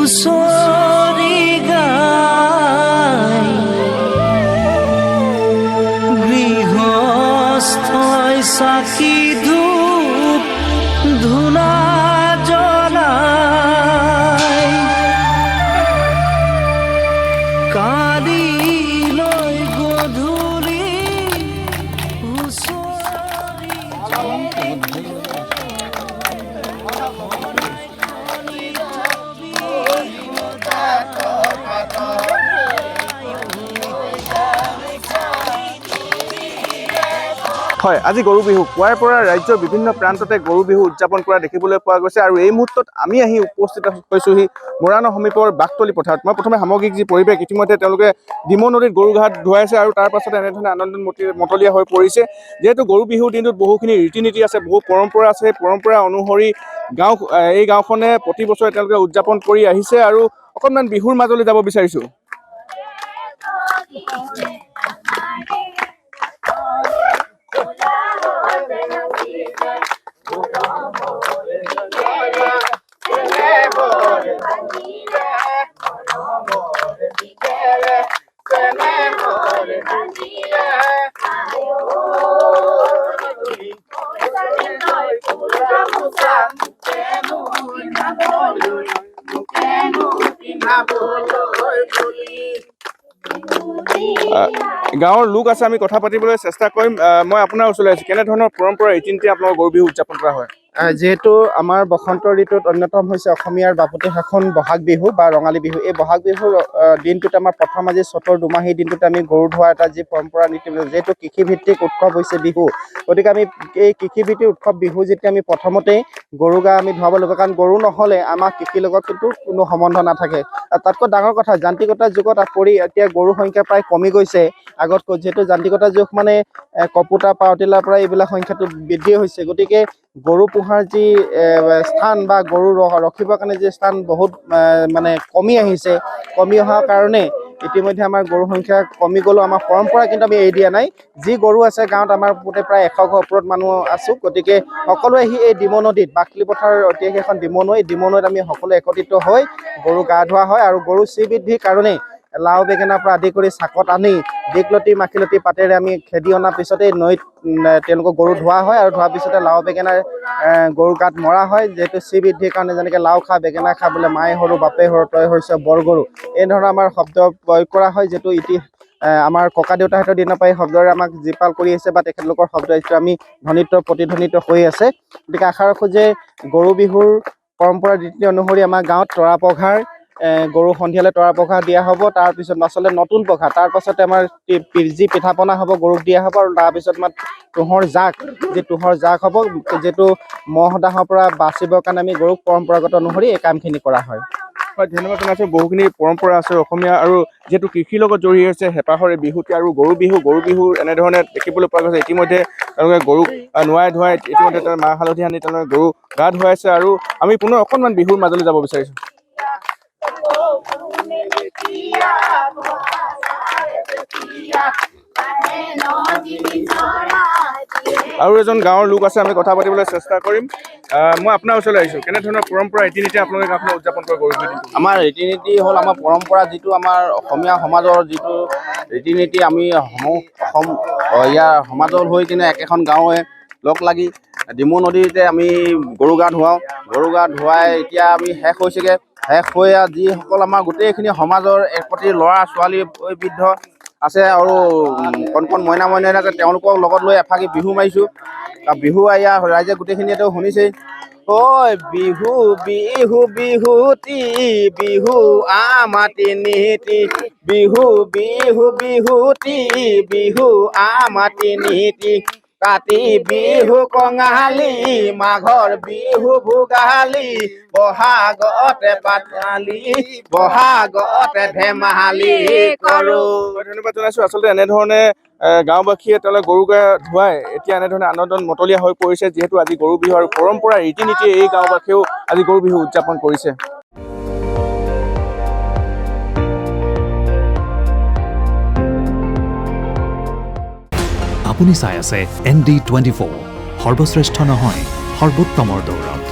হুঁচৰি গাই গৃহস্থই চাকি ধূপ ধূনা জ্বলাই কালিলৈ গধূলি হুঁচৰি হয়, আজি গৰু বিহু পুৱাৰ পৰা ৰাজ্যৰ বিভিন্ন প্ৰান্ততে গৰু বিহু উদযাপন কৰা দেখিবলৈ পোৱা গৈছে আৰু এই মুহূৰ্তত আমি আহি উপস্থিত হৈছোহি মৰাণৰ সমীপৰ বাঘতলী পথাৰত। মই প্ৰথমে সামগ্ৰিক যি পৰিৱেশ ইতিমধ্যে তেওঁলোকে ডিমৌ নদীত গৰু ঘাট ধুৱাইছে আৰু তাৰ পাছতে এনেধৰণে আনন্দ মতলীয়া হৈ পৰিছে। যিহেতু গৰু বিহুৰ দিনটোত বহুখিনি ৰীতি নীতি আছে, বহু পৰম্পৰা আছে, পৰম্পৰা অনুসৰি এই গাঁওখনে প্ৰতি বছৰে তেওঁলোকে উদযাপন কৰি আহিছে আৰু অকণমান বিহুৰ মাজলৈ যাব বিচাৰিছোঁ। গাঁৱৰ লোক আছে, আমি কথা পাতিবলৈ চেষ্টা কৰিম। মই আপোনাৰ ওচৰলৈ আহিছোঁ। কেনেধৰণৰ পৰম্পৰা ৰীতি নীতি আপোনালোকৰ গৰু বিহু উদযাপন কৰা হয়? যিহেতু আমাৰ বসন্ত ঋতুত অন্যতম হৈছে অসমীয়াৰ বাপতিসাহোন বহাগ বিহু বা ৰঙালী বিহু। এই বহাগ বিহুৰ দিনটোত আমাৰ প্ৰথম আজি চ'তৰ দুমাহী দিনটোত আমি গৰু ধোৱা এটা যি পৰম্পৰা নীতি, যিহেতু কৃষিভিত্তিক উৎসৱ হৈছে বিহু, গতিকে আমি এই কৃষিভিত্তিক উৎসৱ বিহু যেতিয়া আমি প্ৰথমতেই গৰু গা আমি ধুৱাব লাগিব, কাৰণ গৰু নহ'লে আমাৰ কৃষিৰ লগত কিন্তু কোনো সম্বন্ধ নাথাকে। তাতকৈ ডাঙৰ কথা, যান্ত্ৰিকতাৰ যুগত পৰি এতিয়া গৰুৰ সংখ্যা প্ৰায় কমি গৈছে আগতকৈ, যিহেতু যান্ত্ৰিকতাৰ যুগ মানে কপুটা পাৱতিলাৰ পৰা এইবিলাক সংখ্যাটো বৃদ্ধি হৈছে। গতিকে গৰু পোহাৰ যি স্থান বা গৰু ৰখিবৰ কাৰণে যি স্থান বহুত মানে কমি আহিছে, কমি অহাৰ কাৰণে ইতিমধ্যে আমাৰ গৰু সংখ্যা কমি গ'লেও আমাৰ পৰম্পৰা কিন্তু আমি এৰি দিয়া নাই। যি গৰু আছে গাঁৱত আমাৰ প্ৰায় 100 ঘৰ ওপৰত মানুহ আছোঁ। গতিকে সকলোৱে আহি এই ডিমৌ নদীত, বাঘতলী পথাৰৰ ঐতিহাসিক এখন ডিমৌ নৈত আমি সকলোৱে একত্ৰিত হৈ গৰু গা ধোৱা হয় আৰু গৰু শ্ৰীবৃদ্ধিৰ কাৰণে লাও বেঙেনাৰ পৰা আদি কৰি চাকত আনি দীঘলতি মাখিলতি পাতেৰে আমি খেদি অনাৰ পিছতেই নৈত তেওঁলোকক গৰু ধোৱা হয় আৰু ধোৱাৰ পিছতে লাও বেঙেনাৰ গৰু গাত মৰা হয়, যিহেতু শ্ৰীবৃদ্ধিৰ কাৰণে, যেনেকৈ লাও খা বেঙেনা খা বোলে মায়ে সৰু বাপে সৰু তই হৈছে বৰ গৰু, এই ধৰণৰ আমাৰ শব্দ প্ৰয়োগ কৰা হয়, যিহেতু আমাৰ ককা দেউতাহঁতৰ দিনৰ পৰাই শব্দৰে আমাক জীপাল কৰি আহিছে বা তেখেতলোকৰ শব্দ যিটো আমি প্ৰতিধ্বনিত হৈ আছে। গতিকে আশা ৰাখোঁ যে গৰু বিহুৰ পৰম্পৰা ৰীতি অনুসৰি আমাৰ গাঁৱত তৰা পঘাৰ গৰু সন্ধিয়ালৈ তৰা পঘা দিয়া হ'ব, তাৰপিছত আচলতে নতুন পঘা, তাৰপাছতে আমাৰ যি পিঠা পনা হ'ব গৰুক দিয়া হ'ব আৰু তাৰপিছত আমাৰ তুঁহৰ জাক হ'ব, যিটো মহ দাহৰ পৰা বাচিবৰ কাৰণে আমি গৰুক পৰম্পৰাগত অনুসৰি এই কামখিনি কৰা হয়। হয়, ধন্যবাদ জনাইছোঁ। বহুখিনি পৰম্পৰা আছে অসমীয়া আৰু যিহেতু কৃষিৰ লগত জড়িত হৈছে হেঁপাহৰ এই বিহুটি আৰু গৰু বিহু এনেধৰণে দেখিবলৈ পোৱা গৈছে। ইতিমধ্যে তেওঁলোকে গৰুক নোৱাই ধুৱাই ইতিমধ্যে তেওঁ মাহ হালধি আনি তেওঁলোকে গৰু গা ধুৱাইছে আৰু আমি পুনৰ অকণমান বিহুৰ মাজলৈ যাব বিচাৰিছোঁ। আৰু এজন গাঁৱৰ লোক আছে, আমি কথা পাতিবলৈ চেষ্টা কৰিম। মই আপোনাৰ ওচৰলৈ আহিছোঁ। কেনেধৰণৰ পৰম্পৰা ৰীতি নীতি আপোনালোকে উদযাপন কৰে গৰু বিহু? আমাৰ ৰীতি নীতি হ'ল আমাৰ পৰম্পৰা, যিটো আমাৰ অসমীয়া সমাজৰ যিটো ৰীতি নীতি, আমি ইয়াৰ সমাজৰ হৈ কিনে একেখন গাঁৱে লগ লাগি ডিমৌ নদীতে আমি গৰু গা ধুৱাওঁ। গৰু গা ধুৱাই এতিয়া আমি শেষ হৈছেগৈ, শেষ হৈ যিসকল আমাৰ গোটেইখিনি সমাজৰ একপ্ৰতি ল'ৰা ছোৱালী বৃদ্ধ আছে আৰু কণ মইনা আছে, তেওঁলোকক লগত লৈ এফাকি বিহু মাৰিছোঁ। বিহু ৰাইজে গোটেইখিনিয়েতো শুনিছেই। ঐ বিহু বিহু বিহুতি বিহু আমাৰ তিনিটি, বিহু বিহু বিহুতি বিহু আমাৰ তিনিটি, কাতি বিহু কঙালী, মাঘৰ বিহু ভোগালী, বহাগতে পাতালি, বহাগতে ধেমালি কৰোঁ। ধন্যবাদ জনাইছোঁ। আচলতে এনেধৰণে গাঁওবাসীয়ে তেওঁলোকে গৰু গা ধুৱাই এতিয়া এনেধৰণে আনন্দ মতলীয়া হৈ পৰিছে, যিহেতু আজি গৰু বিহু আৰু পৰম্পৰা ৰীতি নীতিয়ে এই গাঁওবাসীয়েও আজি গৰু বিহু উদযাপন কৰিছে। আপুনি চাই আছে ND24, সৰ্বশ্ৰেষ্ঠ নহয় সৰ্বোত্তমৰ দৌৰত।